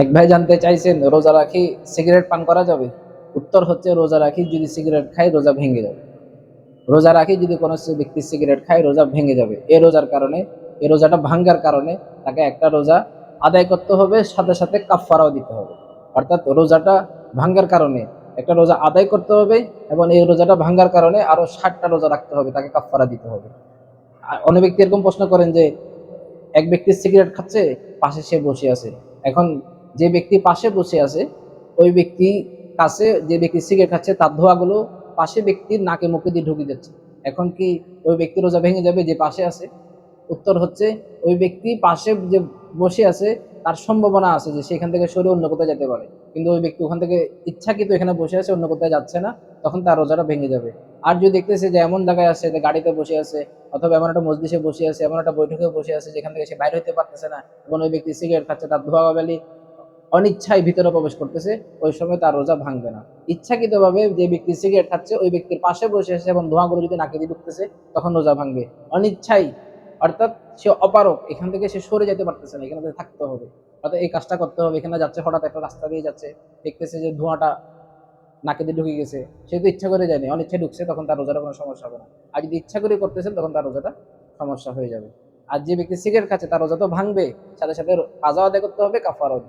এক ভাই জানতে চাইছেন, রোজা রাখি সিগারেট পান করা যাবে? উত্তর হচ্ছে, রোজা রাখি যদি সিগারেট খায় রোজা ভেঙে যাবে। রোজা রাখি যদি কোনো ব্যক্তি সিগারেট খায় রোজা ভেঙে যাবে। এই রোজাটা ভাঙ্গার কারণে তাকে একটা রোজা আদায় করতে হবে, সাথে সাথে কাফফারাও দিতে হবে। অর্থাৎ রোজাটা ভাঙ্গার কারণে একটা রোজা আদায় করতে হবে, এবং এই রোজাটা ভাঙ্গার কারণে আরো 60টা রোজা রাখতে হবে, তাকে কাফফারা দিতে হবে। অনেক ব্যক্তি এরকম প্রশ্ন করেন যে, এক ব্যক্তি সিগারেট খাচ্ছে, পাশে সে বসে আছে। এখন যে ব্যক্তি পাশে বসে আছে, ওই ব্যক্তি কাছে যে ব্যক্তি সিগারেট খাচ্ছে তার ধোঁয়াগুলো পাশে ব্যক্তির নাকে মুখে দিয়ে ঢুকে যাচ্ছে। এখন কি ওই ব্যক্তির রোজা ভেঙে যাবে যে পাশে আছে? উত্তর হচ্ছে, ওই ব্যক্তি পাশে যে বসে আছে তার সম্ভাবনা আছে যে সেখান থেকে সরে অন্য কোথাও যেতে পারে, কিন্তু ওই ব্যক্তি ওখান থেকে ইচ্ছাকৃত এখানে বসে আছে, অন্য কোথাও যাচ্ছে না, তখন তার রোজাটা ভেঙে যাবে। আর যদি দেখতেছে যে এমন জায়গায় আছে, যে গাড়িতে বসে আছে, অথবা এমন একটা মজলিসে বসে আছে, এমন একটা বৈঠকে বসে আছে যেখান থেকে সে বাইরে হতে পারতেছে না, এবং ওই ব্যক্তি সিগারেট খাচ্ছে, তার ধোঁয়াবালি অনিচ্ছায় ভিতরে প্রবেশ করতেছে, ওই সময় তার রোজা ভাঙবে না। ইচ্ছাকৃত ভাবে যে ব্যক্তি সিগারেট খাচ্ছে ওই ব্যক্তির পাশে বসে আছে এবং ধোঁয়াগুলো যদি নাকে দিয়ে ঢুকতেছে, তখন রোজা ভাঙবে। অনিচ্ছাই, অর্থাৎ সে অপারক, এখান থেকে সে সরে যেতে পারতেছে না, এখানে থাকতে হবে, অর্থাৎ এই কাজটা করতে হবে। এখানে যাচ্ছে, হঠাৎ একটা রাস্তা দিয়ে যাচ্ছে, দেখতেছে যে ধোঁয়াটা নাকে দিয়ে ঢুকে গেছে, সে তো ইচ্ছা করে যায়নি, অনিচ্ছায় ঢুকছে, তখন তার রোজাটা কোনো সমস্যা হবে না। আর যদি ইচ্ছা করে করতেছেন, তখন তার রোজাটা সমস্যা হয়ে যাবে। আর যে ব্যক্তি সিগারেট খাচ্ছে তার রোজা তো ভাঙবে, সাথে সাথে কাজা আদায় করতে হবে, কাফারাও।